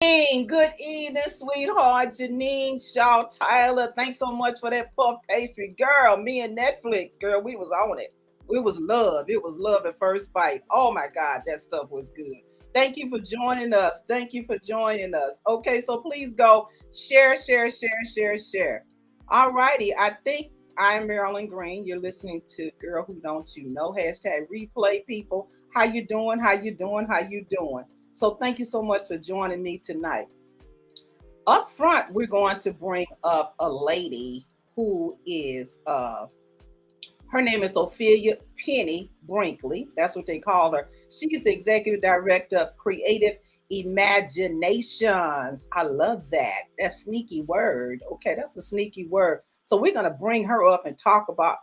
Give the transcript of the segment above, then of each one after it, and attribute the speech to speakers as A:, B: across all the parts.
A: Good evening, sweetheart. Janine Shaw Tyler. Thanks so much for that puff pastry. Girl, me and Netflix, girl, we was on it. We was love. It was love at first bite. Oh my God, that stuff was good. Thank you for joining us. Thank you for joining us. Okay, so please go share, share, share, share, share. All righty. I think I'm Marilyn Green. You're listening to Girl Who Don't You Know. Hashtag replay people. How you doing? How you doing? How you doing? So thank you so much for joining me tonight. Up front, we're going to bring up a lady who is her name is Ophelia Penny Brinkley. That's what they call her. She's the executive director of Creative Emajinations. I love that. That sneaky word. Okay, that's a sneaky word. So we're gonna bring her up and talk about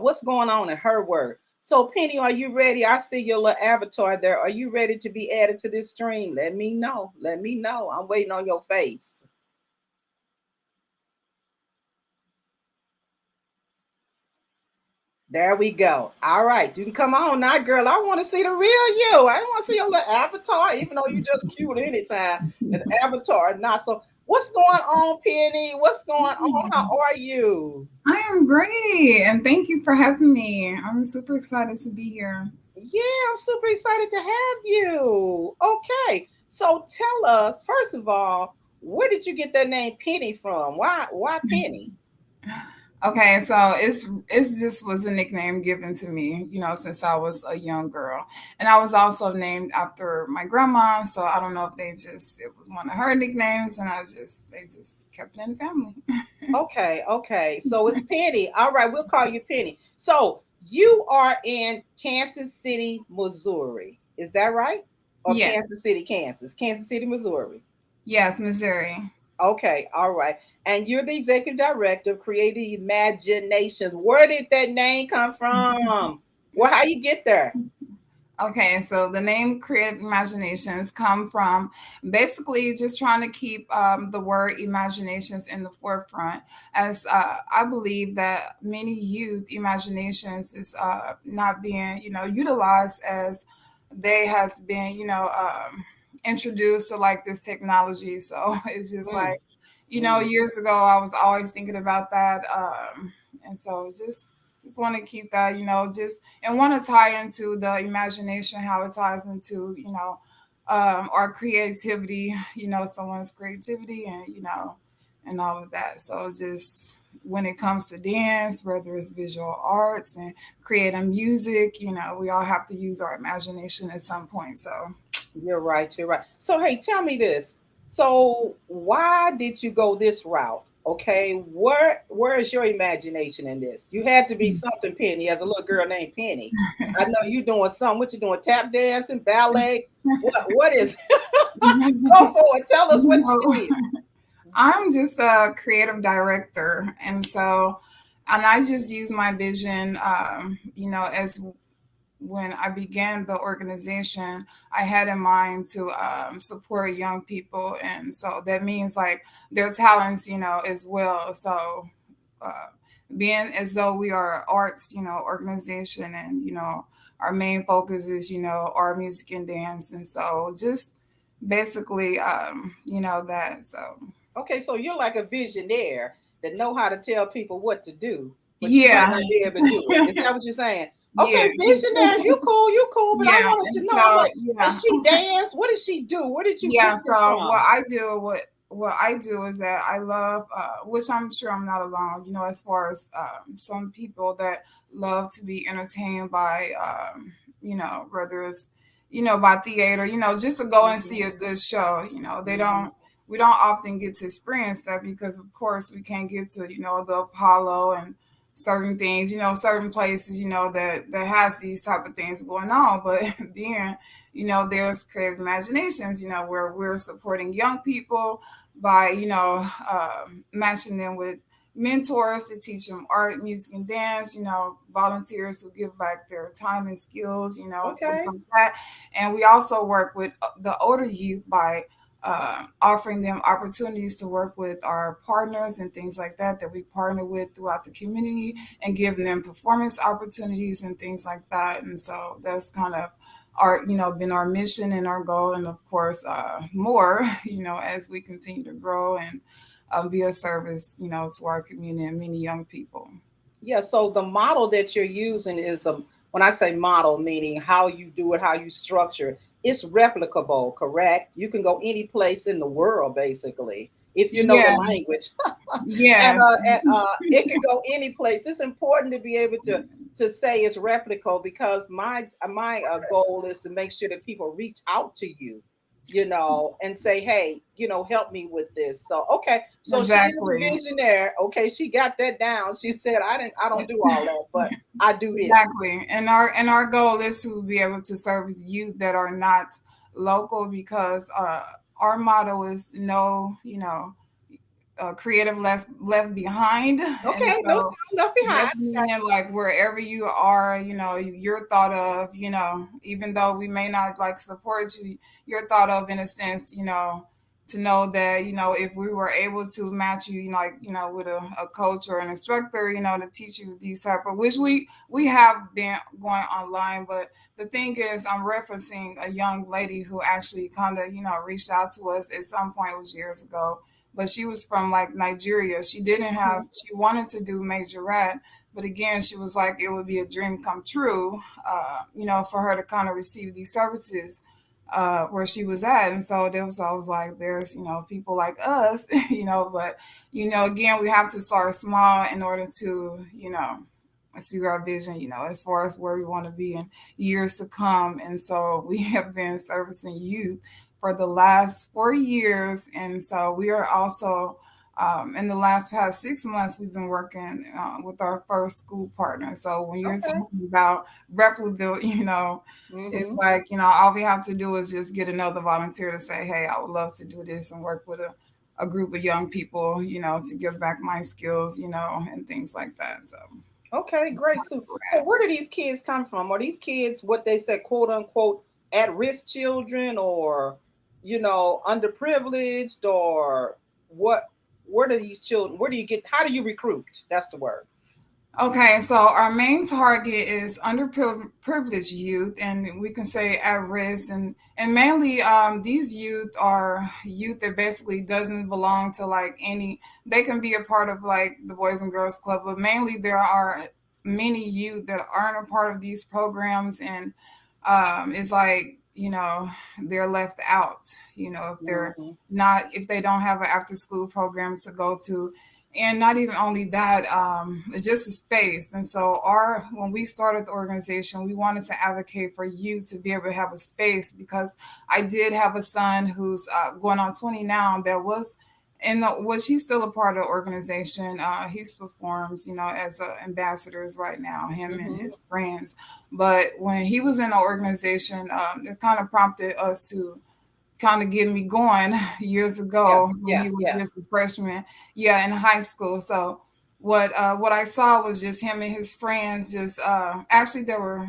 A: what's going on in her work. So Penny, are you ready? I see your little avatar there. Are you ready to be added to this stream? Let me know. Let me know. I'm waiting on your face. There we go. All right, you can come on now, girl. I want to see the real you. I want to see your little avatar, even though you just cute anytime. An avatar, not so. What's going on, Penny? What's going on? How are you?
B: I am great, and thank you for having me. I'm super excited to be here.
A: Yeah, I'm super excited to have you. Okay, so tell us first of all, where did you get that name Penny from? Why Penny?
B: Okay, so it's just was a nickname given to me, since I was a young girl, and I was also named after my grandma. So I don't know if it was one of her nicknames, and they just kept it in the family.
A: Okay, okay. So it's Penny. All right, we'll call you Penny. So you are in Kansas City, Missouri. Is that right? Or
B: Yes,
A: Kansas City, Kansas? Kansas City, Missouri.
B: yes, Missouri.
A: Okay, all right. And you're the executive director of Creative Imaginations. Where did that name come from? Well, how you get there?
B: Okay, so the name Creative Imaginations come from basically just trying to keep the word imaginations in the forefront, as I believe that many youth imaginations is not being utilized as they has been introduced to like this technology. So it's just
A: Mm,
B: like
A: mm.
B: years ago I was always thinking about that, and so just want to keep that, just and want to tie into the imagination, how it ties into, our creativity, someone's creativity, and and all of that. So just when it comes to dance, whether it's visual arts and creative music, we all have to use our imagination at some point. So
A: You're right. You're right. So, hey, tell me this. So, why did you go this route? Okay, where is your imagination in this? You had to be something, Penny, as a little girl named Penny. I know you doing something. What you doing? Tap dancing, ballet? What is? Go for it. Tell us what you
B: no,
A: did.
B: I'm just a creative director, and I just use my vision, as when I began the organization, I had in mind to support young people, and so that means like their talents, as well. So uh, being as though we are an arts, organization, and our main focus is art, music, and dance, and so just basically, that. So
A: Okay, so you're like a visionaire that know how to tell people what to do, but you might
B: yeah,
A: not be able to do it. Is that what you're saying?
B: yeah,
A: Okay, visionaires, you cool, but I
B: yeah,
A: wanted to
B: and
A: know
B: so
A: what
B: yeah.
A: does she dance? What does she do? Where did you get
B: Yeah,
A: this
B: so
A: from?
B: what I do is that I love, which I'm sure I'm not alone, as far as some people that love to be entertained by, whether it's, by theater, just to go and see
A: Mhm,
B: a good show.
A: mhm.
B: We don't often get to experience that because, of course, we can't get to, the Apollo and certain things, certain places, that has these type of things going on. But then, there's Creative Imaginations, where we're supporting young people by, matching them with mentors to teach them art, music, and dance, volunteers who give back their time and skills, things
A: Okay.
B: like that. And we also work with the older youth by offering them opportunities to work with our partners and things like that we partner with throughout the community, and giving them performance opportunities and things like that. And so that's kind of our, been our mission and our goal, and of course, more, as we continue to grow and be a service, to our community and many young people.
A: Yeah, so the model that you're using is when I say model, meaning how you do it, how you structure it, it's replicable, correct? You can go any place in the world basically if you know the
B: Yeah,
A: language. and
B: yes,
A: uh and it can go any place. It's important to be able to say it's replicable because my goal is to make sure that people reach out to you, and say, hey, help me with this. So okay, so she is a
B: exactly.
A: visionary. Okay, she got that down. She said, I don't do all that, but I do this.
B: Exactly. And our goal is to be able to service youth that are not local, because our motto is no, creative left behind. And
A: Okay, no
B: so
A: child left behind.
B: just meaning like wherever you are, you're thought of, even though we may not like support you, you're thought of in a sense, to know that, if we were able to match you, like, with a coach or an instructor, to teach you these type of, which we have been going online. But the thing is, I'm referencing a young lady who actually kind of, reached out to us at some point, it was years ago, but she was from like Nigeria. She didn't have,
A: Mhm.
B: she wanted to do majorette, but again, she was like, it would be a dream come true, for her to kind of receive these services where she was at. And so there was, I was like, there's, people like us, but, again, we have to start small in order to, see our vision, as far as where we want to be in years to come. And so we have been servicing youth for the last 4 years. And so we are also, in the last past 6 months, we've been working with our first school partner. So when you're
A: Okay.
B: talking about replicable, it's
A: Hmm.
B: like, all we have to do is just get another volunteer to say, hey, I would love to do this and work with a group of young people, to give back my skills, and things like that. So
A: Okay, great. So where do these kids come from? Are these kids what they say, quote unquote, at risk children, or underprivileged, or what? Where do these children? Where do you get? How do you recruit? That's the word.
B: okay, so our main target is underprivileged youth, and we can say at risk, and mainly these youth are youth that basically doesn't belong to like any. They can be a part of like the Boys and Girls Club, but mainly there are many youth that aren't a part of these programs, and it's like, they're left out. If they're
A: Hmm.
B: not, if they don't have an after school program to go to, and not even only that, just a space. And so our when we started the organization, we wanted to advocate for you to be able to have a space, because I did have a son who's going on 20 now, that was in the, was he's still a part of the organization. He's performs, as ambassadors right now, him and
A: Hmm.
B: his friends. But when he was in the organization, it kind of prompted us to kind of get me going years
A: Yeah,
B: ago when
A: yeah,
B: he was
A: yeah.
B: just a freshman, yeah, in high school. So what I saw was just him and his friends, just actually there were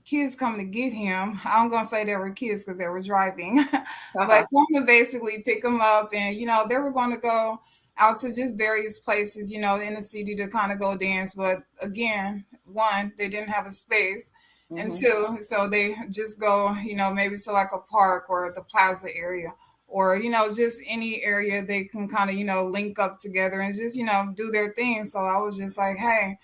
B: kids coming to get him. I'm gonna say there were kids because they were driving, but
A: Uh-huh.
B: coming to basically pick him up, and they were going to go out to just various places, in the city to kind of go dance. But again, one, they didn't have a space, and
A: Hmm.
B: two, so they just go, maybe to like a park or the plaza area, or just any area they can kind of, link up together and just, do their thing. So I was just like, hey,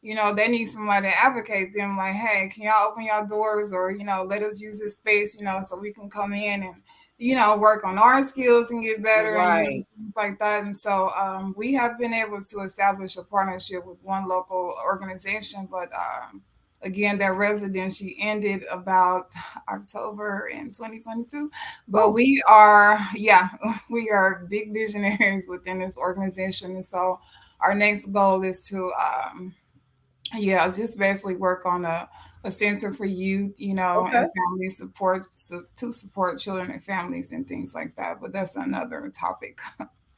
B: they need somebody to advocate them, like, hey, can y'all open y'all doors, or let us use this space, so we can come in and work on our skills and get better, and
A: Right.
B: things like that. And so we have been able to establish a partnership with one local organization, but again, that residency ended about October in 2022. But
A: Oh,
B: we are, yeah, we are big visionaries within this organization. And so our next goal is to, yeah, just basically work on a center for youth,
A: okay.
B: and family support, to support children and families and things like that. But that's another topic.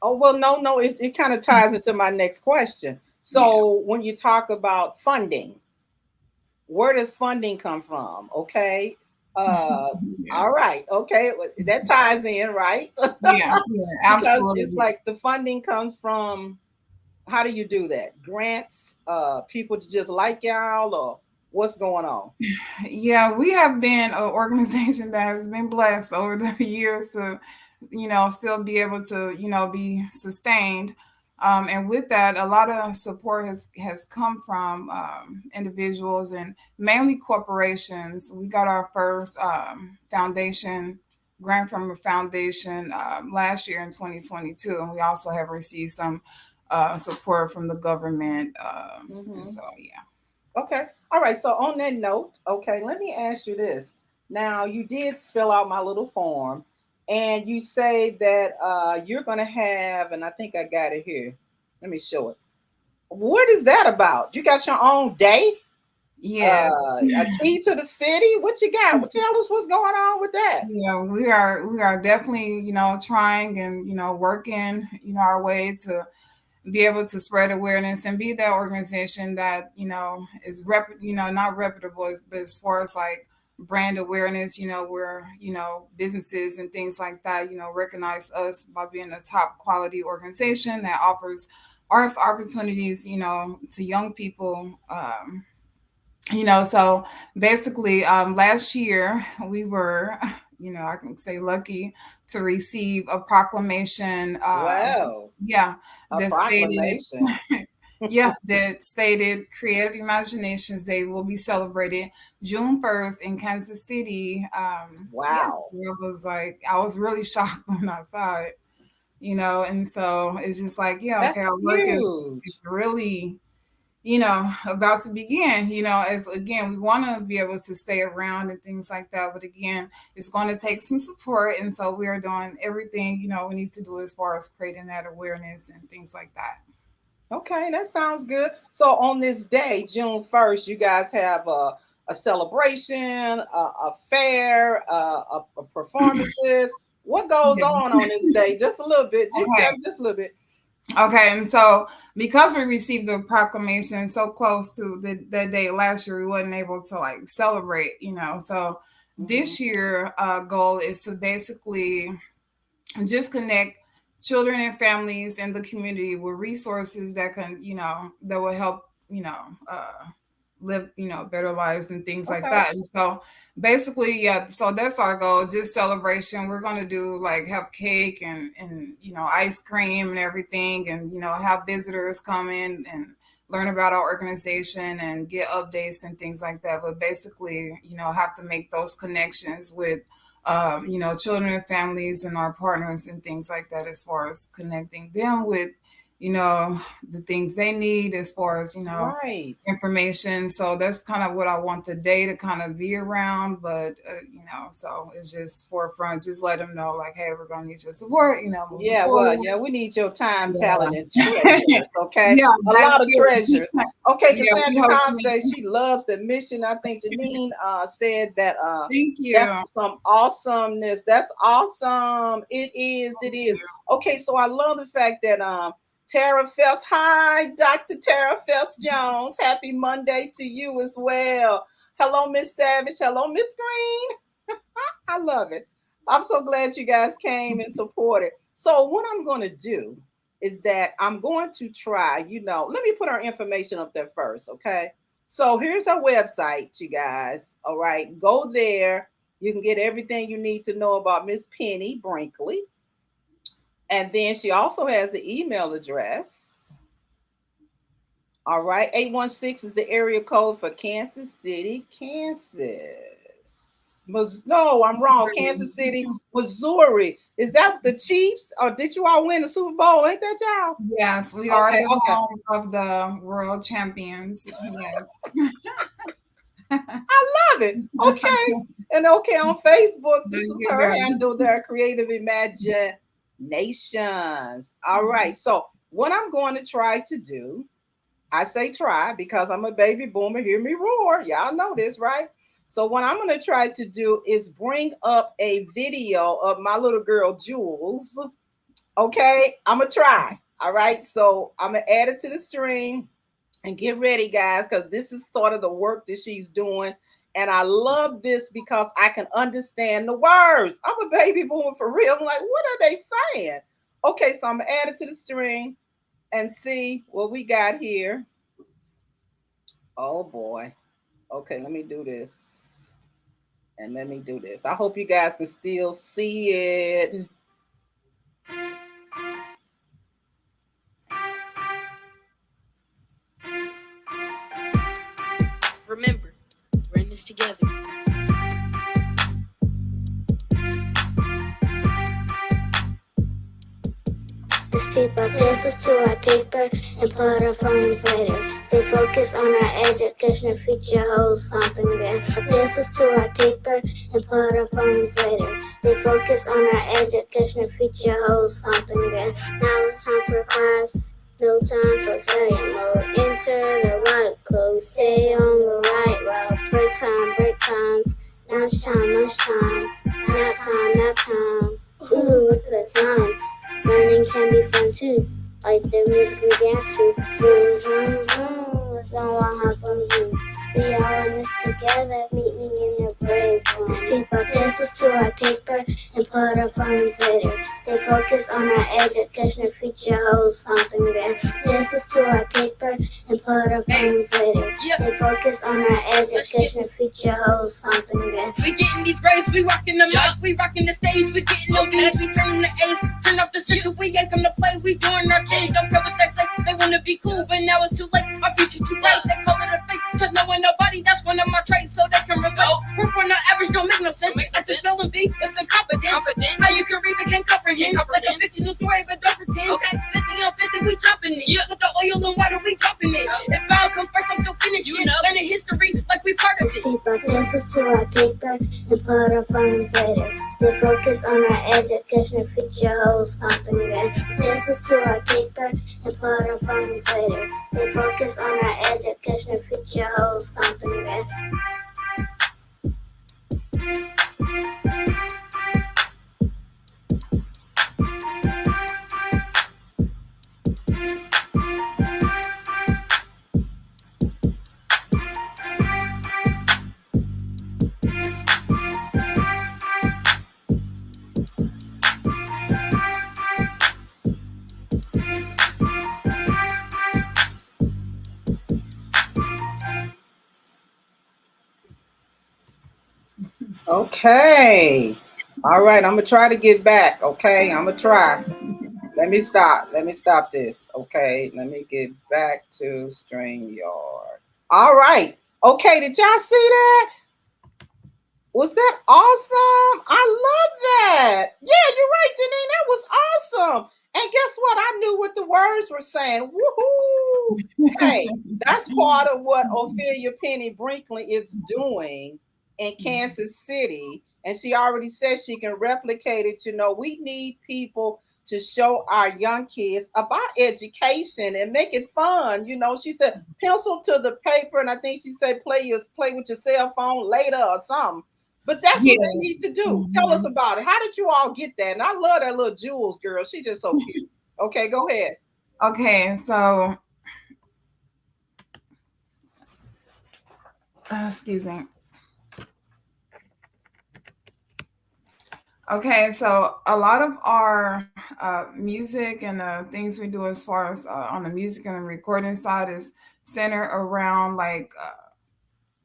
A: Oh, well, no, no, it kind of ties into my next question.
B: Yeah.
A: So when you talk about funding, where does funding come from? Okay. Uh,
B: Yeah.
A: all right. Okay. That ties in, right?
B: Yeah. Yeah.
A: Because it's
B: Absolutely.
A: like the funding comes from, how do you do that? Grants, people to just like y'all, or What's going on?
B: Yeah, we have been an organization that has been blessed over the years to, still be able to, be sustained. And with that, a lot of support has come from individuals and mainly corporations. We got our first foundation grant from a foundation last year in 2022, and we also have received some support from the government. And
A: Hmm.
B: so, yeah.
A: Okay. All right. So on that note, okay, let me ask you this. Now you did fill out my little form, and you say that you're gonna have, and I think I got it here. Let me show it. What is that about? You got your own day?
B: Yes.
A: A key to the city? What you got? Well, tell us what's going on with that.
B: Yeah, we are definitely, trying and, working, our way to be able to spread awareness and be that organization that, is not reputable, but as far as like brand awareness, where, businesses and things like that, recognize us by being a top quality organization that offers arts opportunities, to young people. So basically, last year we were, I can say lucky to receive a proclamation.
A: Wow,
B: Yeah,
A: a
B: that stated,
A: proclamation.
B: yeah, that stated Creative Imaginations Day will be celebrated June 1st in Kansas City. Yeah,
A: Wow,
B: so it was like I was really shocked when I saw it. And so it's just like, yeah, okay,
A: that's
B: our work is
A: huge.
B: really about to begin, as again, we want to be able to stay around and things like that. But again, it's going to take some support. And so we are doing everything, we need to do as far as creating that awareness and things like that.
A: Okay, that sounds good. So on this day, June 1st, you guys have a celebration, a fair, a performances. What goes
B: Yeah.
A: on this day? Just a little bit. Just
B: Okay.
A: tell me just a little bit.
B: Okay. And so because we received the proclamation so close to the day last year, we wasn't able to like celebrate, So
A: Hmm.
B: this year, goal is to basically just connect children and families in the community with resources that can, that will help, you know, uh, live, better lives and things like
A: Okay.
B: that. And so basically, yeah, so that's our goal, just celebration. We're going to do like have cake and, ice cream and everything and, have visitors come in and learn about our organization and get updates and things like that. But basically, have to make those connections with children and families and our partners and things like that, as far as connecting them with, you know, the things they need as far as,
A: Right.
B: information. So that's kind of what I want the day to kind of be around. But, so it's just forefront, just let them know like, hey, we're going to need your support, moving
A: Yeah, well,
B: forward.
A: yeah, we need your time, talent, and
B: Yeah.
A: treasures. Okay,
B: Yeah,
A: a lot
B: that's
A: of
B: it.
A: treasures. Okay,
B: Yeah, we
A: Cassandra
B: hope to
A: Cobb
B: meet.
A: says she loves the mission. I think Janine said that
B: Thank
A: that's
B: you.
A: some awesomeness. That's awesome. It is. It is. Okay, so I love the fact that Tara Phelps. Hi, Dr. Tara Phelps Jones. Happy Monday to you as well. Hello, Miss Savage. Hello, Miss Green. I love it. I'm so glad you guys came and supported. So what I'm going to do is that I'm going to try, let me put our information up there first, okay? So here's our website, you guys. All right, go there. You can get everything you need to know about Miss Penny Brinkley. And then she also has an email address. All right, 816 is the area code for Kansas City, Kansas. No, I'm wrong. Kansas City, Missouri. Is that the Chiefs? Or did you all win the Super Bowl? Ain't that y'all?
B: Yes, we are
A: Okay,
B: the
A: okay.
B: home of the world champions. Yes.
A: I love it. Okay. And okay, on Facebook,
B: There
A: this is
B: you
A: her
B: go.
A: handle there, Creative Imaginations. All right. So, what I'm going to try to do, I say try because I'm a baby boomer. Hear me roar. Y'all know this, right? So, what I'm going to try to do is bring up a video of my little girl, Jules. Okay. I'm going to try. All right. So, I'm going to add it to the stream and get ready, guys, because this is sort of the work that she's doing. And I love this because I can understand the words. I'm a baby boomer for real. I'm like, what are they saying? Okay, so I'm going to add it to the string and see what we got here. Oh boy. Okay, let me do this. And let me do this. I hope you guys can still see it.
C: Remember, we're in this together. As people pencils to our paper and put our phones later. Stay focused on our education, future holds something good. Pencils to our paper and put our phones later. Stay focused on our education, future holds something good. Now it's time for class. No time for failure mode. Enter the right clothes. Stay on the right road. Break time, break time. Lunch time, lunch time. Nap time, nap time. Ooh, look at the time. Learning can be fun too, like the music we dance to. Zoom, zoom, zoom, the song will happen zoom. We all in this together, meet me in the break room. As people pencils to our paper and put our phones later. Stay focused on our education, future holds something good. Pencils to our paper and put our phones later. Stay focused on our education, future holds something good. We getting these grades, we rocking them up, we rocking the stage, we getting no D's, we turning the A's. Turn off the system, we ain't come to play, we doing our thing. Don't care what they say, they wanna be cool, but now it's too late. Our future's too bright, they call it a fake. Just knowing nobody, that's one of my traits, so they can relate. Proof on the average don't make no sense. That's a spelling bee, it's incompetence. How you can read but can't comprehend. Like a fictional story, but don't pretend. 50 on 50, we chopping it. With the oil and water, we dropping it. If I don't come first, I'm still finishing. Learning history like we part of it. Paper pencils to our paper and put our phones later. Stay focused on our education, future holds something good. Pencils to our paper and put our phones later. Stay focused on our education, future holds something good.
A: Okay. All right, I'm gonna try to get back. Okay, I'm gonna try. Let me stop. Let me stop this. Okay, let me get back to StreamYard. All right. Okay, did y'all see that? Was that awesome? I love that. Yeah, you're right, Janine. That was awesome. And guess what? I knew what the words were saying. Woohoo! Hey, that's part of what Ophelia Penny Brinkley is doing in Kansas City. And she already said she can replicate it. You know, we need people to show our young kids about education and make it fun. You know, she said pencil to the paper, and I think she said play with your cell phone later or something. But that's what they need
B: Yes.
A: to do. Tell us
B: Mhm.
A: about it. How did you all get that? And I love that little Jules girl. She just so cute. Okay, go ahead.
B: Okay, so excuse me. Okay, so a lot of our music and things we do as far as on the music and the recording side is centered around like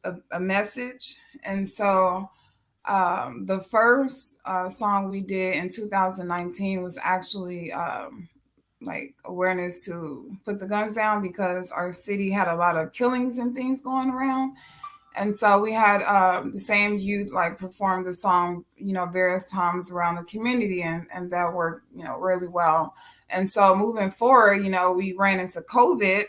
B: a message. And so the first song we did in 2019 was actually like awareness to put the guns down because our city had a lot of killings and things going around. And so we had the same youth like perform the song, you know, various times around the community, and that worked, you know, really well. And so moving forward, you know, we ran into COVID,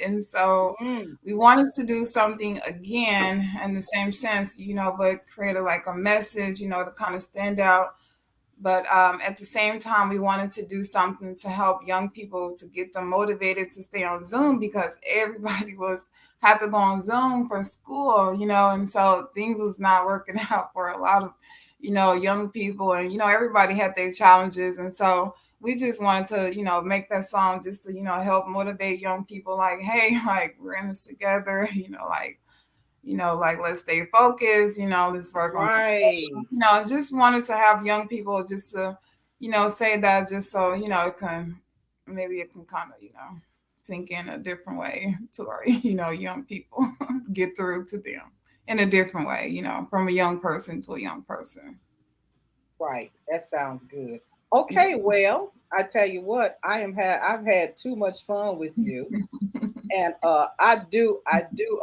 B: and so
A: Mm,
B: we wanted to do something again in the same sense, you know, but create like a message, you know, to kind of stand out. But at the same time, we wanted to do something to help young people to get them motivated to stay on Zoom because everybody was had to go on Zoom for school, you know, and so things was not working out for a lot of, you know, young people, and you know, everybody had their challenges, and so we just wanted to, you know, make that song just to, you know, help motivate young people, like, hey, like we're in this together, you know, like let's stay focused, you know, let's work on this
A: right.
B: passion. You know, just wanted to have young people just to, you know, say that just so, you know, it can maybe it can kind of, you know, sink in a different way to our, you know, young people, get through to them. in a different way, from a young person to a young person.
A: Right. That sounds good. Okay, well, I tell you what, I've had too much fun with you. And I do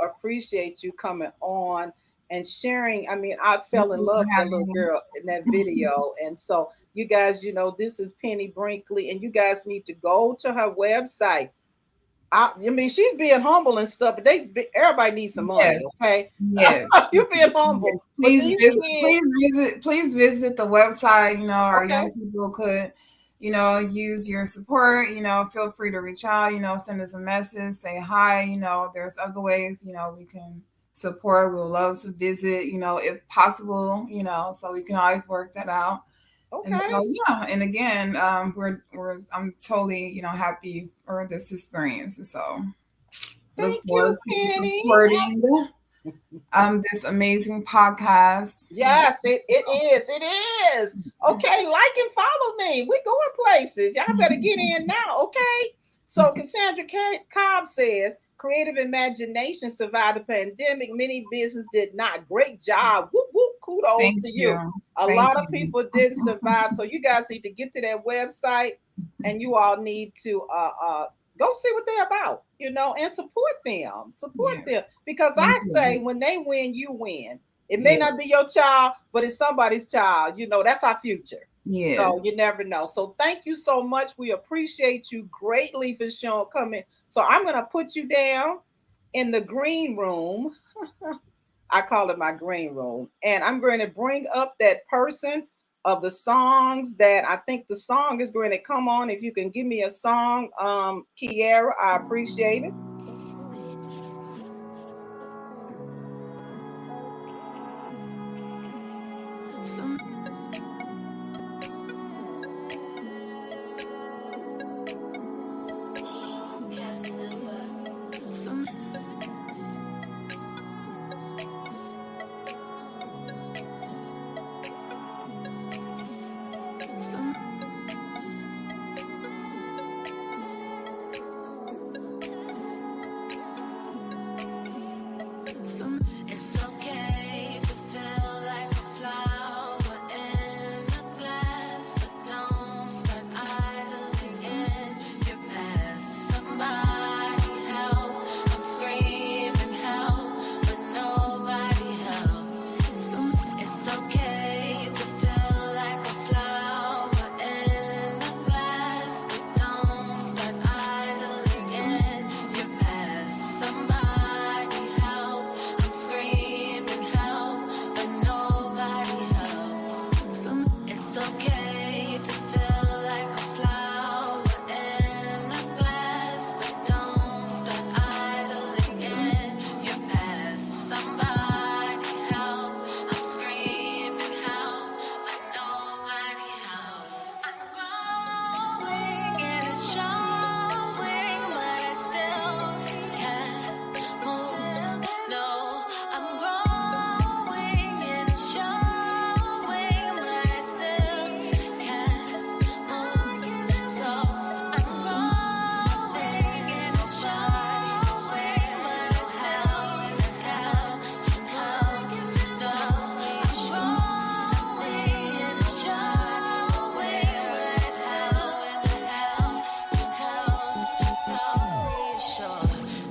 A: appreciate you coming on and sharing. I mean, I
B: Thank
A: fell in
B: you
A: love
B: for
A: with that little
B: having me.
A: girl in that video. And so you guys, this is Penny Brinkley, and you guys need to go to her website. I mean, she's being humble and stuff, but everybody needs some money,
B: Yes,
A: okay?
B: yes.
A: You're being
B: Yes.
A: humble, but
B: Please
A: these
B: visit,
A: kids,
B: please visit the website. Our
A: okay,
B: young people could, use your support. Feel free to reach out. Send us a message, say hi. There's other ways. We can support. We'll love to visit. If possible. So we can always work that out. And
A: okay.
B: so yeah, and again, I'm totally happy for this experience. And so look
A: Thank you,
B: forward to
A: Penny.
B: supporting this amazing podcast.
A: Yes, it is. It is. Okay, like and follow me. We're going places. Y'all better get in now, okay? So Cassandra Cobb says, Creative Imagination survived the pandemic. Many businesses did not. Great job. Whoop, whoop. Kudos
B: Thank
A: to you.
B: you.
A: A
B: Thank
A: lot of
B: you.
A: people didn't survive. So you guys need to get to that website, and you all need to go see what they're about, and support them. Support
B: Yes.
A: them. Because
B: Thank
A: I say
B: you.
A: when they win, you win. It may
B: Yes.
A: not be your child, but it's somebody's child. That's our future. So
B: Yes.
A: you never know. So thank you so much. We appreciate you greatly for coming. So I'm going to put you down in the green room. I call it my green room. And I'm going to bring up that person of the songs that I think the song is going to come on. If you can give me a song, Kiara, I appreciate it.
C: It's okay to feel like a flower in a glass, but don't start idling in your past. Somebody help! I'm screaming help, but nobody helps. It's okay to feel like a flower in a glass, but don't start idling in your past. Somebody help! I'm screaming help, but nobody helps. It's okay to feel like a flower in a glass, but don't start idling in your past. Somebody help! I'm screaming help, but nobody helps. I'm growing and it's showing, but I still can't move. No, I'm growing and it's showing, but I still can't move. So I'm growing and it's showing, but I still can't move. So I'm growing and it's showing, but I still can't help. So sure,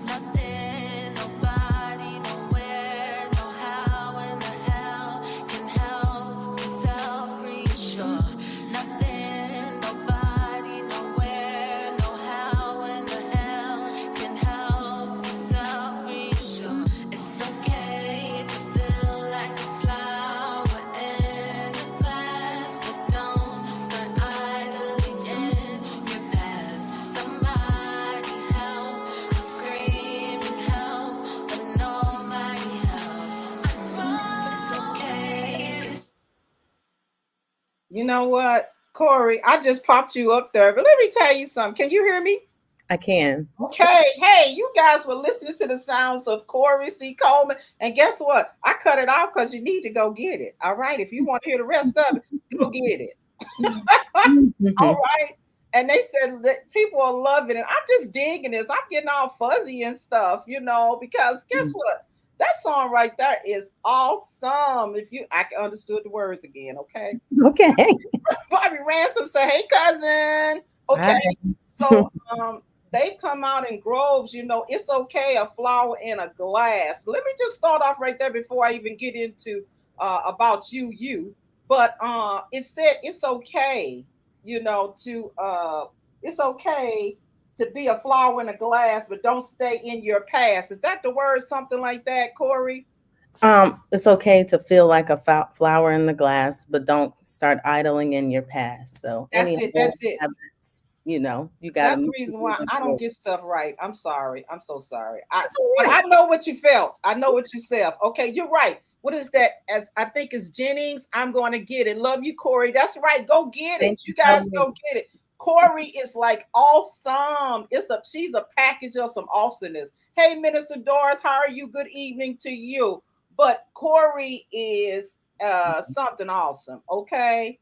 C: nothing, nobody, nowhere, no how in the hell can help yourself reassure. Nothing, nobody, nowhere, no how in the hell can help yourself reassure. It's okay to feel like a flower in a glass, but don't start idling in your past. Somebody help! I'm screaming help, but nobody helps. It's okay to
A: You know what, Corey? I just popped you up there, but let me tell you something. Can you hear me?
D: I can.
A: Okay. Hey, you guys were listening to the sounds of Corey C. Coleman. And guess what? I cut it off because you need to go get it. All right. If you want to hear the rest of it, go get it. All
D: Mhm.
A: right. And they said that people are loving it. I'm just digging this. I'm getting all fuzzy and stuff, because guess what? That song right there is awesome. If you, I understood the words again. Okay.
D: Okay.
A: Bobby Ransom say, "Hey, cousin."
D: Hi.
A: Okay, so they've come out in groves. You know, it's okay. A flower in a glass. Let me just start off right there before I even get into about you. But it said it's okay. You know, to it's okay to be a flower in a glass, but don't stay in your past. Is that the word? Something like that, Corey?
D: It's okay to feel like a flower in the glass, but don't start idling in your past. So
A: That's
D: any
A: it.
D: old
A: That's it.
D: habits, you got to
A: That's the
D: move
A: reason why
D: moving
A: I don't
D: forward.
A: get stuff right. I'm sorry. I'm so sorry.
D: That's all
A: But
D: right.
A: I know what you felt. I know what you said. Okay, you're right. What is that? As I think it's Jennings. I'm going to get it. Love you, Corey. That's right. Go get
D: Thank
A: it.
D: you
A: You
D: so
A: guys
D: much.
A: go get it. Corey is like awesome. She's a package of some awesomeness. Hey, Minister Doris, how are you? Good evening to you. But Corey is something awesome. Okay.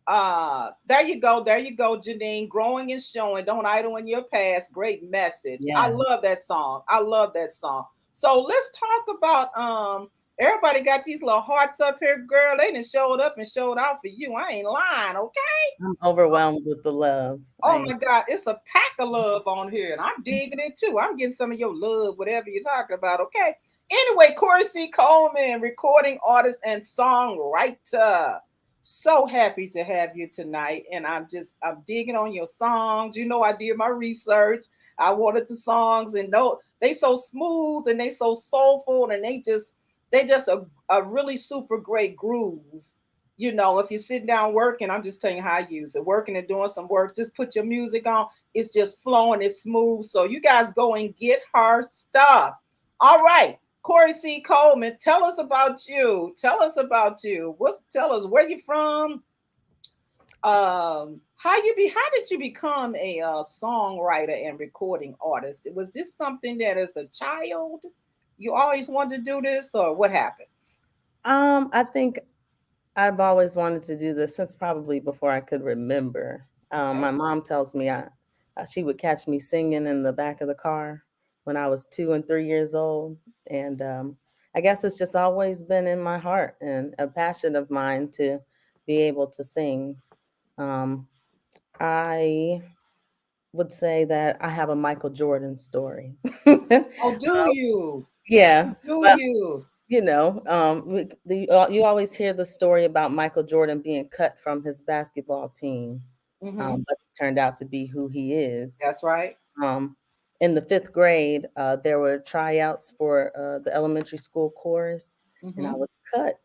A: There you go, Janine. Growing and showing. Don't idle in your past. Great message. I
D: Yeah.
A: love that song. I love that song. So let's talk about everybody got these little hearts up here, girl. They done showed up and showed out for you. I ain't lying, okay?
D: I'm overwhelmed with the love.
A: Oh my God, it's a pack of love on here, and I'm digging it too. I'm getting some of your love, whatever you're talking about, okay? Anyway, Corey C. Coleman, recording artist and songwriter. So happy to have you tonight, and I'm digging on your songs. You know, I did my research. I wanted the songs, and no, they so smooth and they so soulful, and they just a really super great groove. You know, if you're sitting down working, I'm just telling you how I use it. Working and doing some work, just put your music on. It's just flowing, it's smooth. So you guys go and get her stuff. All right. Corey C. Coleman, tell us about you. Tell us about you. Tell us where you from. How did you become a songwriter and recording artist? Was this something that as a child you always wanted to do this, or what happened?
D: I think I've always wanted to do this since probably before I could remember.
A: Okay.
D: My mom tells me she would catch me singing in the back of the car when I was 2 and 3 years old, and I guess it's just always been in my heart and a passion of mine to be able to sing. Um, I would say that I have a Michael Jordan story.
A: Oh, do you?
D: Yeah,
A: Do
D: well,
A: you?
D: you always hear the story about Michael Jordan being cut from his basketball team,
A: Mm-hmm.
D: but he turned out to be who he is.
A: That's right.
D: Um, in the fifth grade, there were tryouts for the elementary school chorus, and I
A: Mm-hmm.
D: was cut.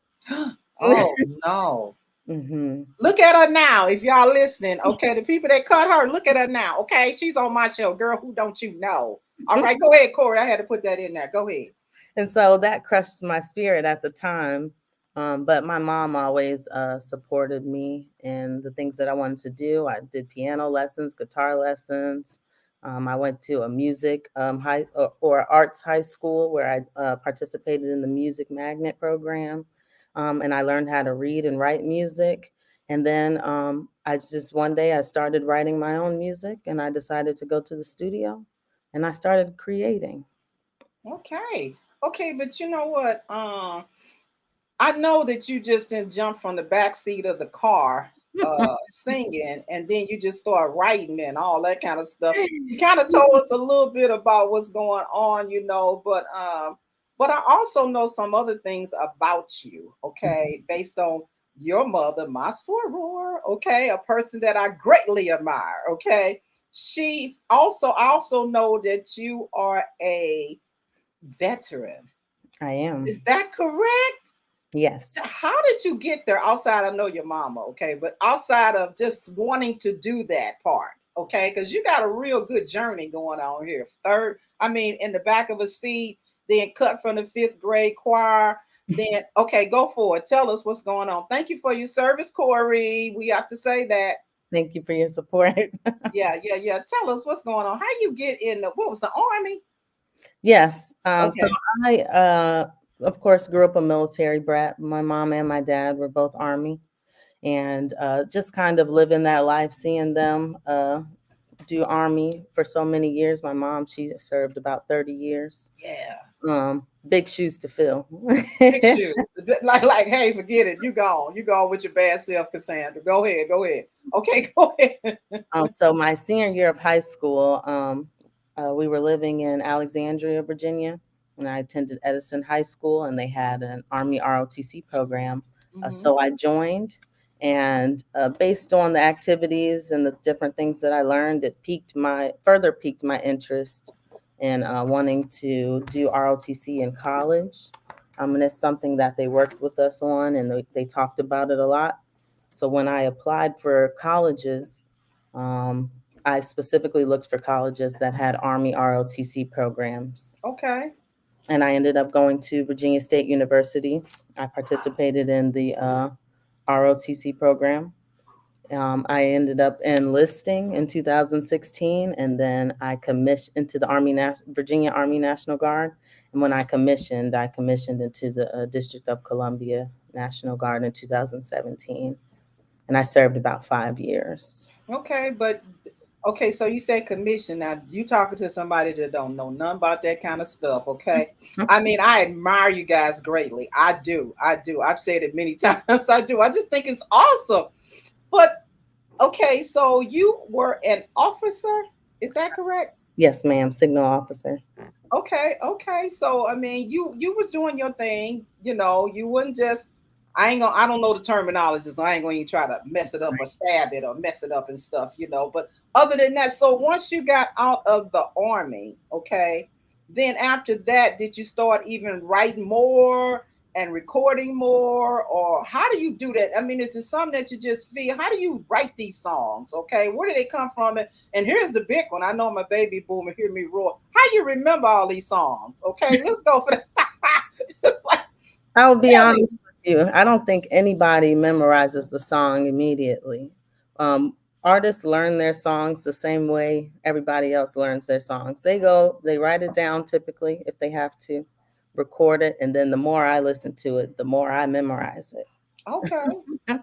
A: Oh no.
D: Hmm.
A: Look at her now. If y'all listening, okay, the people that cut her, look at her now. Okay, she's on my show, girl. Who don't you know? All right, go ahead, Corey. I had to put that in there. Go ahead.
D: And so that crushed my spirit at the time. But my mom always supported me in the things that I wanted to do. I did piano lessons, guitar lessons. I went to a music or arts high school where I participated in the music magnet program. And I learned how to read and write music. And then I just one day I started writing my own music and I decided to go to the studio and I started creating.
A: Okay. Okay, but you know what? I know that you just didn't jump from the back seat of the car singing and then you just start writing and all that kind of stuff. You kind of told us a little bit about what's going on, you know, but I also know some other things about you, okay, based on your mother, my soror, okay, a person that I greatly admire, okay. I also know that you are a veteran.
D: I am.
A: Is that correct?
D: Yes.
A: How did you get there outside? I know your mama, okay, but outside of just wanting to do that part, okay, because you got a real good journey going on here. I mean, in the back of a seat, then cut from the fifth grade choir. Then, okay, go for it. Tell us what's going on. Thank you for your service, Corey. We have to say that.
D: Thank you for your support.
A: Yeah, yeah, yeah. Tell us what's going on. How you get in what was the army?
D: Yes. So
A: Okay.
D: I, of course, grew up a military brat. My mom and my dad were both Army, and just kind of living that life, seeing them do Army for so many years. My mom, she served about 30 years.
A: Yeah.
D: Big shoes to fill.
A: Big shoes. Like, hey, forget it. You gone. You gone with your bad self, Cassandra. Go ahead. Go ahead. Okay, go ahead.
D: So my senior year of high school, we were living in Alexandria, Virginia, and I attended Edison High School, and they had an Army ROTC program.
A: Hmm.
D: So I joined, and based on the activities and the different things that I learned, it further piqued my interest in wanting to do ROTC in college. And it's something that they worked with us on, and they talked about it a lot. So when I applied for colleges, um, I specifically looked for colleges that had Army ROTC programs.
A: Okay.
D: And I ended up going to Virginia State University. I participated in the ROTC program. I ended up enlisting in 2016, and then I commissioned into the Virginia Army National Guard. And when I commissioned into the District of Columbia National Guard in 2017, and I served about 5 years.
A: Okay, but okay, so you said commission. Now you talking to somebody that don't know nothing about that kind of stuff, okay? I mean, I admire you guys greatly. I do. I do. I've said it many times. I do. I just think it's awesome. But okay, so you were an officer, is that correct?
D: Yes, ma'am, signal officer.
A: Okay, okay. So I mean, you was doing your thing, you know. You wouldn't just. I don't know the terminology, so I ain't going to even try to mess it up or stab it or mess it up and stuff, you know. But other than that, so once you got out of the army, okay, then after that, did you start even writing more and recording more, or how do you do that? I mean, is it something that you just feel? How do you write these songs? Okay, where do they come from? And here's the big one. I know my baby boomer hear me roar. How you remember all these songs? Okay, let's go for that. Like,
D: I'll be
A: tell
D: honest
A: me.
D: with you. I don't think anybody memorizes the song immediately. Artists learn their songs the same way everybody else learns their songs. They write it down typically if they have to, record it, and then the more I listen to it, the more I memorize it.
A: Okay,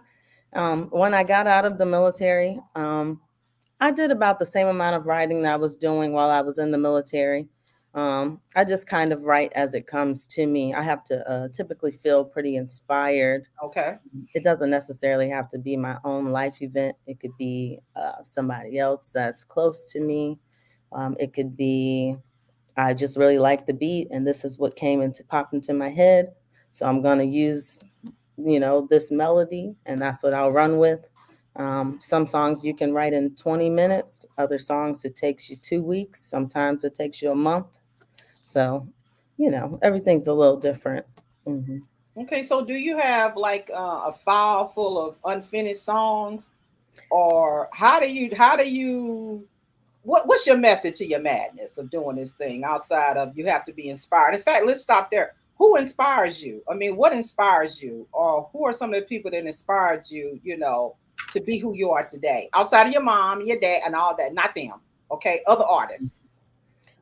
D: When I got out of the military, I did about the same amount of writing that I was doing while I was in the military. I just kind of write as it comes to me. I have to typically feel pretty inspired.
A: okay,
D: It doesn't necessarily have to be my own life event. It could be somebody else that's close to me. It could be I just really like the beat, and this is what popped into my head. So I'm gonna use this melody, and that's what I'll run with. Some songs you can write in 20 minutes, other songs it takes you 2 weeks, sometimes it takes you a month. So, everything's a little different. Hmm.
A: okay. So do you have like a file full of unfinished songs, or how do you what's your method to your madness of doing this thing outside of you have to be inspired? In fact, let's stop there. Who inspires you? I mean, what inspires you, or who are some of the people that inspired you, you know, to be who you are today, outside of your mom, your dad, and all that? Not them, okay? Other artists.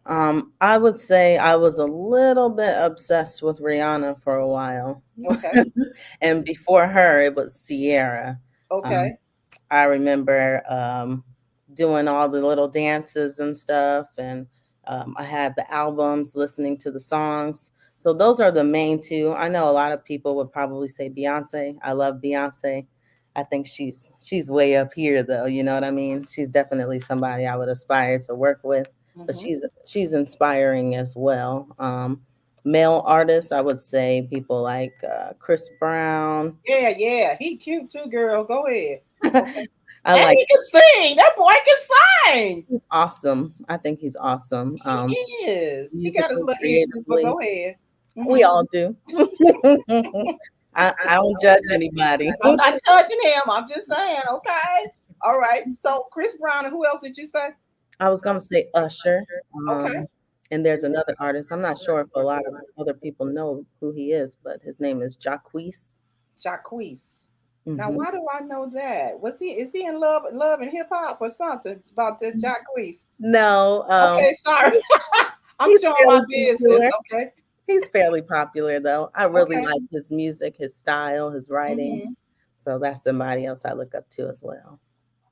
D: I would say I was a little bit obsessed with Rihanna for a while.
A: Okay,
D: And before her, it was Sierra. Um,
A: okay,
D: I remember doing all the little dances and stuff, and I had the albums, listening to the songs. So those are the main two. I know a lot of people would probably say Beyonce. I love Beyonce. I think she's way up here, though. You know what I mean? She's definitely somebody I would aspire to work with. But
A: hmm,
D: she's inspiring as well. Male artists, I would say people like Chris Brown.
A: yeah, yeah, he cute too, girl. Go ahead. Okay,
D: I
A: and
D: like
A: he can sing. That boy can sing.
D: He's awesome. I think he's awesome.
A: He is. He got his
D: Musically,
A: little issues, but
D: creatively,
A: go ahead.
D: we
A: Hmm.
D: all do. I don't judge anybody.
A: I'm not judging him. I'm just saying, okay. All right. So Chris Brown, and who else did you say?
D: I was gonna say Usher.
A: Okay.
D: And there's another artist. I'm not sure if a lot of other people know who he is, but his name is Jacquees.
A: Jacquees. Now,
D: Hmm.
A: why do I know that? Is he in love and hip hop or something? It's about the Jacquees.
D: No,
A: Okay, sorry. I'm
D: he's
A: showing my
D: fairly
A: business.
D: popular.
A: Okay.
D: He's fairly popular though. I really
A: Okay.
D: like his music, his style, his writing.
A: Hmm.
D: So that's somebody else I look up to as well.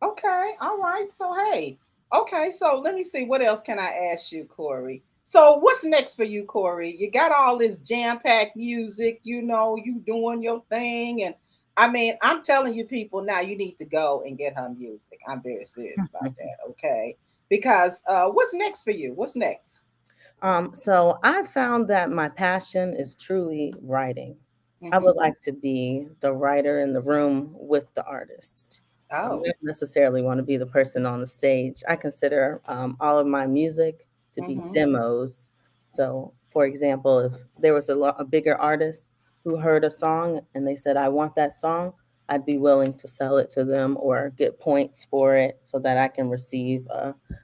A: Okay. All right. So hey. Okay, so let me see. What else can I ask you, Corey? So what's next for you, Corey? You got all this jam-packed music, you doing your thing. And I mean, I'm telling you people now, you need to go and get her music. I'm very serious about that, okay? Because what's next for you? What's next?
D: So I found that my passion is truly writing. I would
A: Mm-hmm.
D: like to be the writer in the room with the artist. I
A: Oh.
D: don't necessarily want to be the person on the stage. I consider all of my music to be
A: Mm-hmm.
D: demos. So, for example, if there was a bigger artist who heard a song and they said, I want that song, I'd be willing to sell it to them or get points for it so that I can receive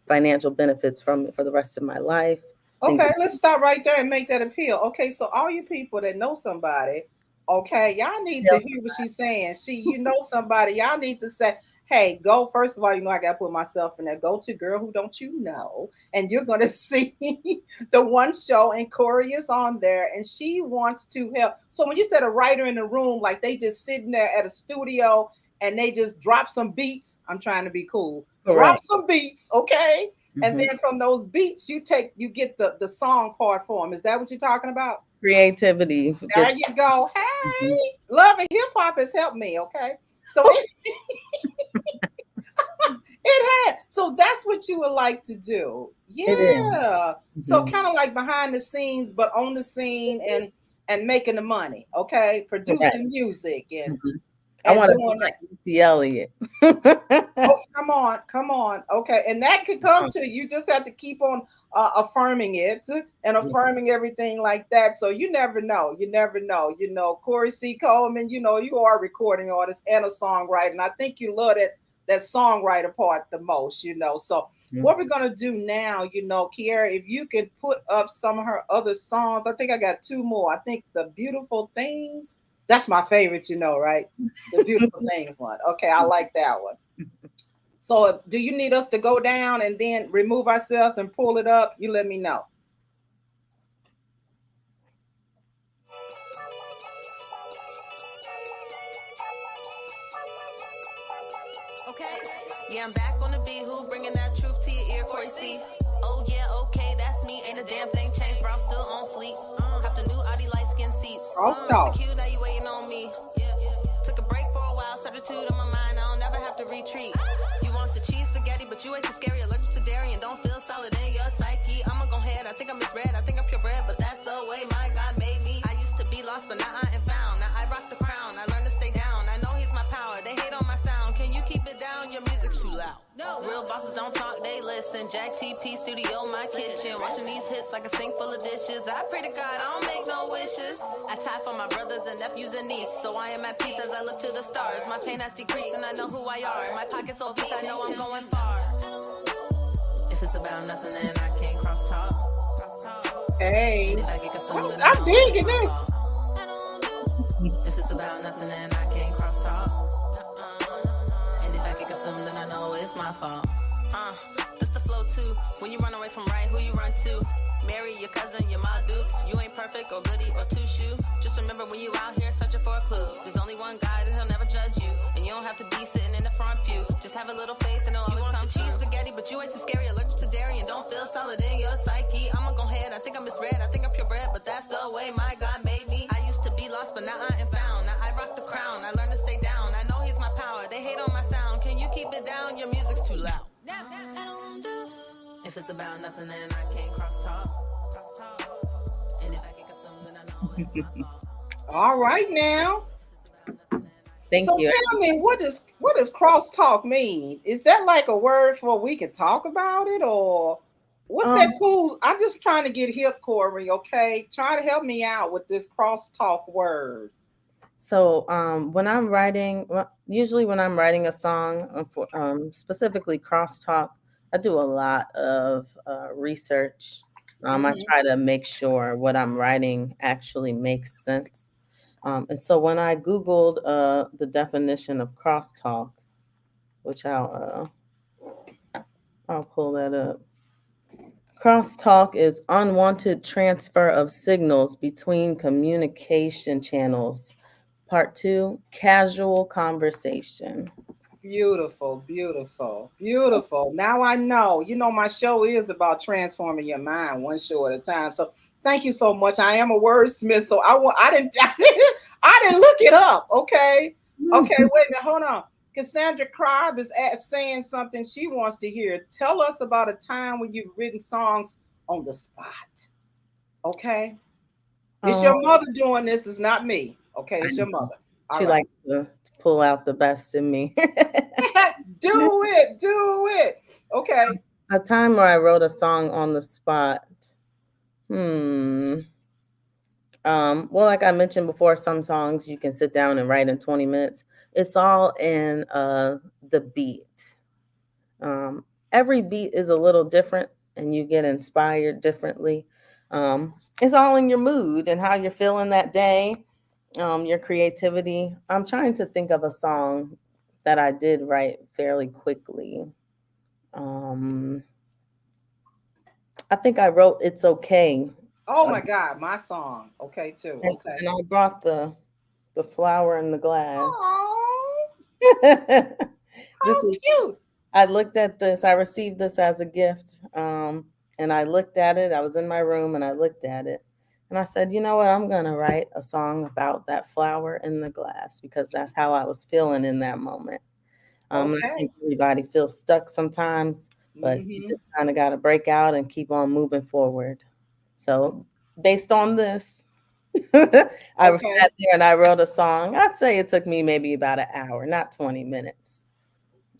D: financial benefits from it for the rest of my life. Things
A: Okay, let's stop right there and make that appeal. Okay, so all you people that know somebody, okay, y'all need to
D: like
A: hear what she's saying. You know somebody, y'all need to say, hey, go. First of all, I got to put myself in there. Go to Girl Who Don't You Know, and you're going to see the one show, and Corey is on there, and she wants to help. So when you said a writer in the room, like they just sitting there at a studio and they just drop some beats, I'm trying to be cool. Drop
D: correct.
A: some beats, okay? And
D: Mhm.
A: then from those beats, you get the song part for them. Is that what you're talking about?
D: Creativity
A: There
D: gets.
A: you go.
D: Mhm.
A: Hey, love and hip hop has helped me. Okay, so it had. So that's what you would like to do.
D: It is.
A: Yeah. So
D: Mhm.
A: kind of like behind the scenes, but on the scene and making the money. Okay,
D: Correct.
A: producing music
D: Mhm. I
A: and
D: want to be
A: doing that.
D: like Missy Elliott.
A: Oh, come on, come on. Okay, and that could come to you. You just have to keep on affirming it and
D: Yeah.
A: affirming everything like that. So you never know. You never know. Corey C. Coleman. You are a recording artist and a songwriter, and I think you love that songwriter part the most. So
D: Mhm.
A: what we're gonna do now, Kiara, if you could put up some of her other songs. I think I got two more. I think the Beautiful Things. That's my favorite. Right? The Beautiful Things one. Okay, I like that one. So do you need us to go down and then remove ourselves and pull it up? You let me know.
E: Okay? Yeah, I'm back on the beat. Who bringing that truth to your ear, Corey C? Oh yeah, okay, that's me. Ain't a damn thing changed, bro. Still on fleek. Hopped a new Audi light skin seats.
A: Crosstalk.
E: Secure, now you waiting on me. Took a break for a while, substitute on my mind. I don't never have to retreat. You want the cheese spaghetti, but you ain't too scary. Allergic to dairy and don't feel solid in your psyche. I'ma go ahead. I think I misread. I think I'm purebred, but that's the way my God made me. I used to be lost, but now I am found. Now I rock the crown. I learned to stay down. I know he's my power. They hate on my sound. Can you keep it down? Your music's too loud. No. Real bosses don't talk, they listen. Jack TP Studio, my kitchen. Watching these hits like a sink full of dishes. I pray to God, I don't make no wishes. I tie for my brothers and nephews and nieces. So I am at peace as I look to the stars. My pain has decreased and I know who I are. My pocket's obese, I know I'm going far. If it's about nothing, then I can't cross talk.
A: Hey,
E: And if I get consumed, then I
A: I'm
E: know it's
A: digging
E: my
A: this.
E: fault. If it's about nothing, then I can't cross talk. And if I get consumed, then I know it's my fault. This the flow too. When you run away from right, who you run to? Marry your cousin, your ma dukes. You ain't perfect or goody or two shoe. Just remember when you out here searching for a clue. There's only one guy that he'll never judge you. And you don't have to be sitting in the front pew. Just have a little faith and it'll always come cheese spaghetti, but you ain't too scary. Allergic to dairy and don't feel solid in your psyche. I'ma go ahead. I think I misread. I think I'm purebred, but that's the way my God made me. I used to be lost, but now I am found. Now I rock the crown. I learned to stay down. I know he's my power. They hate on my sound. Can you keep it down? Your music's too loud. If it's about nothing, then I can't cross talk. And if I get consumed, then I know it's my fault.
A: All right now.
D: Thank
A: So
D: you.
A: tell me, what does crosstalk mean? Is that like a word for we can talk about it, or what's that
D: Um,
A: cool? I'm just trying to get hip, Corey. Okay, try to help me out with this crosstalk word.
D: when I'm writing, usually when I'm writing a song, specifically crosstalk, I do a lot of research. I
A: Hmm.
D: try to make sure what I'm writing actually makes sense. And so when I Googled the definition of crosstalk, which I'll pull that up. Crosstalk is unwanted transfer of signals between communication channels. Part two, casual conversation.
A: Beautiful, beautiful, beautiful. Now I know. You know, my show is about transforming your mind one show at a time. So thank you so much. I am a wordsmith, so I didn't I didn't look it up. Okay. Okay, wait a minute, hold on. Cassandra Cribe is saying something she wants to hear. Tell us about a time when you've written songs on the spot. Okay. It's
D: Um,
A: your mother doing this, it's not me. Okay,
D: I
A: it's your
D: know.
A: mother. All
D: She
A: right.
D: likes to pull out the best in me.
A: Do it, do it. Okay.
D: A time where I wrote a song on the spot. Hmm. Well, like I mentioned before, some songs you can sit down and write in 20 minutes. It's all in the beat. Every beat is a little different and you get inspired differently. It's all in your mood and how you're feeling that day, your creativity. I'm trying to think of a song that I did write fairly quickly. Um, I think I wrote It's Okay.
A: Oh
D: uh,
A: my God, my song. Okay, too. Okay.
D: and I brought the flower in the glass.
A: Oh,
D: This
A: how
D: is
A: cute.
D: I looked at this. I received this as a gift, and I looked at it. I was in my room and I looked at it, and I said, "You know what? I'm gonna write a song about that flower in the glass because that's how I was feeling in that moment." I
A: Okay.
D: think everybody feels stuck sometimes, but you
A: Mm-hmm.
D: just kind of got to break out and keep on moving forward. So, based on this, I
A: Okay.
D: sat there and I wrote a song. I'd say it took me maybe about an hour, not 20 minutes.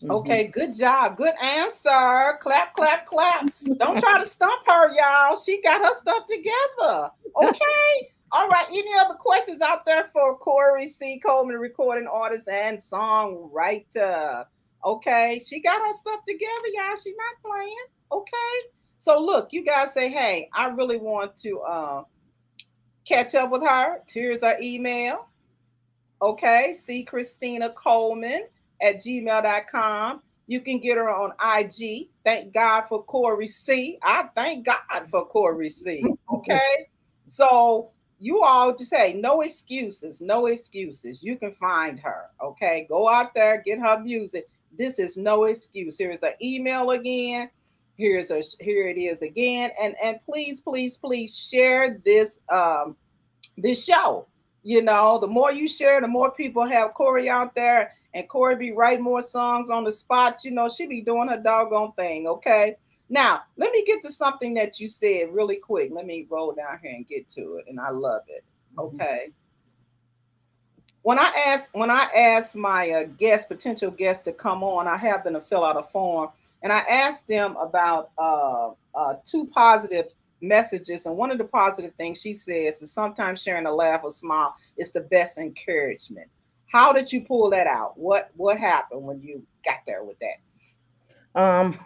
D: Hmm.
A: Okay, good job. Good answer. Clap, clap, clap. Don't try to stump her, y'all. She got her stuff together. Okay. All right. Any other questions out there for Corey C. Coleman, recording artist and songwriter? Okay. She got her stuff together, y'all. She's not playing. Okay. So look, you guys say, hey, I really want to catch up with her. Here's her email. Okay, see Christina Coleman at gmail.com. You can get her on IG. Thank God for Corey C. I thank God for Corey C. Okay, so you all just say no excuses, no excuses. You can find her. Okay, go out there, get her music. This is no excuse. Here's an email again. Here it is again. And please, please, please share this show. You know, the more you share, the more people have Corey out there, and Corey be writing more songs on the spot. You know, she be doing her doggone thing. Okay. Now, let me get to something that you said really quick. Let me roll down here and get to it, and I love it. Okay. When I ask my potential guests to come on, I have them to fill out a form, and I asked them about two positive messages. And one of the positive things she says is sometimes sharing a laugh or smile is the best encouragement. How did you pull that out? What happened when you got there with that?
D: Um,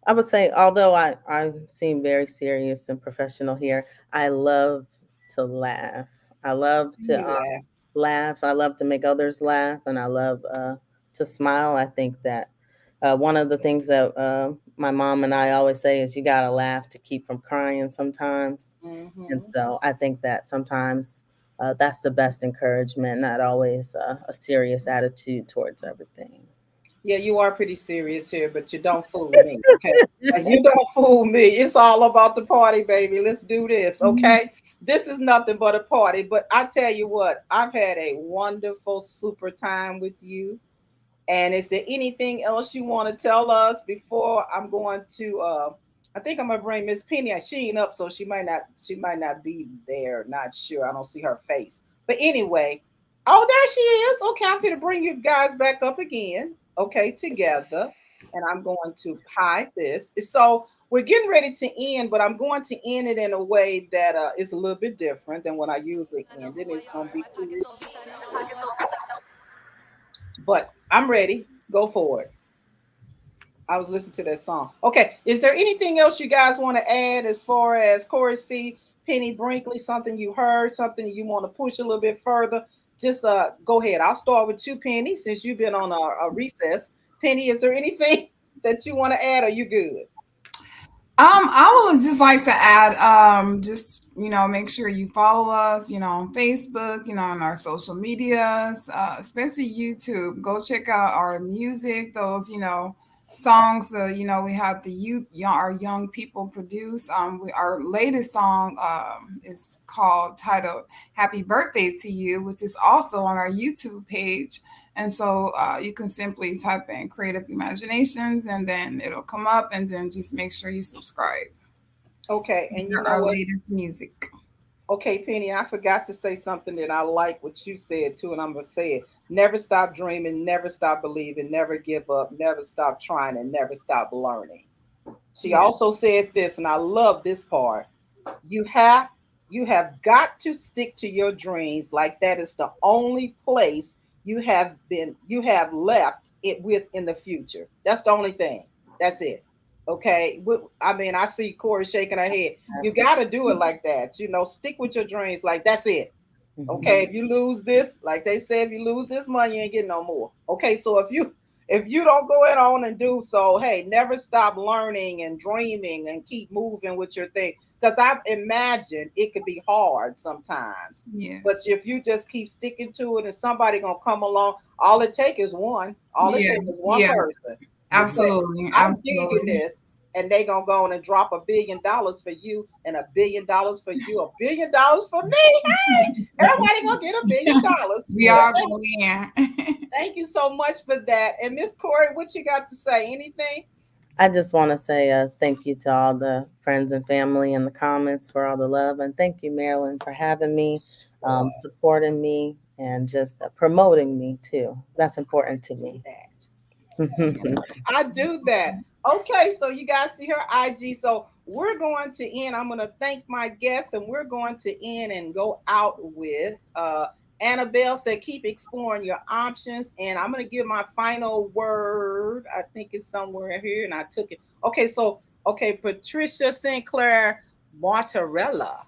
D: I would say, although I seem very serious and professional here, I love to laugh. I love
A: See
D: to
A: you laugh.
D: laugh. I love to make others laugh, and I love to smile. I think that one of the things that my mom and I always say is you got to laugh to keep from crying sometimes. And
A: Hmm.
D: so I think that sometimes that's the best encouragement, not always a serious attitude towards everything.
A: Yeah, you are pretty serious here, but you don't fool me, okay? You don't fool me. It's all about the party, baby. Let's do this, okay? This is nothing but a party. But I tell you what, I've had a wonderful, super time with you. And is there anything else you want to tell us before I'm going to I think I'm gonna bring Miss Penny. She ain't up, so she might not be there. Not sure. I don't see her face. But anyway, oh there she is. Okay, I'm gonna bring you guys back up again. Okay, together. And I'm going to hide this. So we're getting ready to end, but I'm going to end it in a way that is a little bit different than what I usually end. And it's gonna be cool. But I'm ready. Go for it. I was listening to that song. Okay, is there anything else you guys want to add as far as Corey C, Penny Brinkley, something you heard, something you want to push a little bit further? Just go ahead. I'll start with you, Penny, since you've been on a recess. Penny, is there anything that you want to add? Or you good?
B: I would just like to add, just, make sure you follow us, on Facebook, on our social medias, especially YouTube. Go check out our music, those, songs, we have the youth, our young people produce. Our latest song, is titled Happy Birthday to You, which is also on our YouTube page. And so you can simply type in Creative Imaginations and then it'll come up, and then just make sure you subscribe
A: Okay, and you
B: to
A: know
B: our
A: what?
B: latest music.
A: Okay, Penny, I forgot to say something that I like what you said too, and I'm gonna say it. Never stop dreaming, never stop believing, never give up, never stop trying, and never stop learning. She
B: Yeah.
A: also said this, and I love this part. You have you have got to stick to your dreams, like that is the only place you have left it with in the future. That's the only thing. That's it. Okay. I mean, I see Corey shaking her head. You got to do it like that. Stick with your dreams. Like that's it. Okay, if you lose this, like they say, if you lose this money, you ain't getting no more. Okay, so if you don't go in on and do so, hey, never stop learning and dreaming and keep moving with your thing. Because I imagine it could be hard sometimes. But
B: Yes.
A: if you just keep sticking to it and somebody gonna come along, all it takes is one. All it
B: Yeah.
A: takes is one
B: Yeah.
A: person to say,
B: Absolutely.
A: I'm digging
B: Absolutely.
A: this. And they gonna go on and drop $1 billion for you and $1 billion for you, $1 billion for me. Hey, everybody gonna get $1 billion.
B: We
A: So
B: are going in.
A: thank you so much for that. And Miss Corey, what you got to say? Anything?
D: I just want to say thank you to all the friends and family in the comments for all the love. And thank you, Marilyn, for having me,
A: Sure.
D: supporting me, and just promoting me too. That's important to
A: Do
D: me.
A: that. I do that. Okay, so you guys see her IG. So we're going to end. I'm going to thank my guests, and we're going to end and go out with Annabelle said, keep exploring your options. And I'm going to give my final word. I think it's somewhere here, and I took it. Okay, Patricia Sinclair Martarella.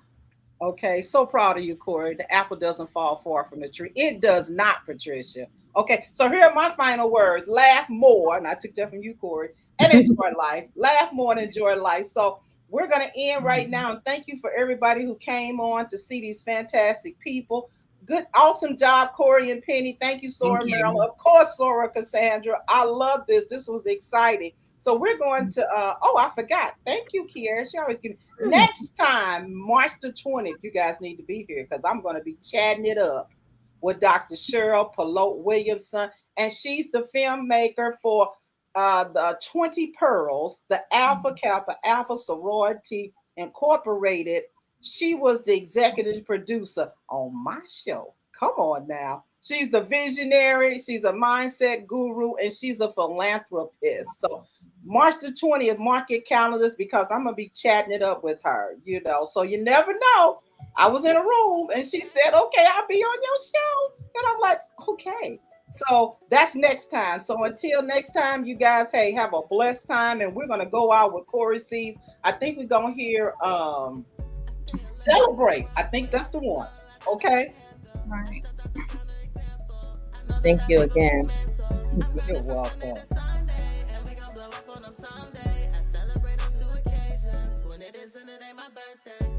A: Okay, so proud of you, Corey. The apple doesn't fall far from the tree. It does not, Patricia. Okay, so here are my final words. Laugh more, and I took that from you, Corey, and enjoy life. Laugh more and enjoy life. So we're going to end right now. And thank you for everybody who came on to see these fantastic people. Good, awesome job, Corey and Penny. Thank you,
B: Thank
A: Sora
B: you.
A: Marilyn. Of course, Sora Cassandra. I love this. This was exciting. So we're going to oh, I forgot. Thank you, Kiera. She always gives me next time, March the 20th, you guys need to be here because I'm going to be chatting it up with Dr. Cheryl Pelote Williamson. And she's the filmmaker for the 20 Pearls, the Alpha Kappa Alpha Sorority Incorporated. She was the executive producer on my show. Come on now. She's the visionary, she's a mindset guru, and she's a philanthropist. So March the 20th, mark your calendars because I'm gonna be chatting it up with her. So you never know. I was in a room and she said, okay, I'll be on your show. And I'm like, okay. So that's next time. So until next time, you guys, hey, have a blessed time. And we're gonna go out with Corey C's. I think we're gonna hear Celebrate. I think that's the one. Okay.
B: Right.
D: Thank you again.
A: You're welcome.
E: Someday I celebrate on 2 occasions. When it is and it ain't my birthday.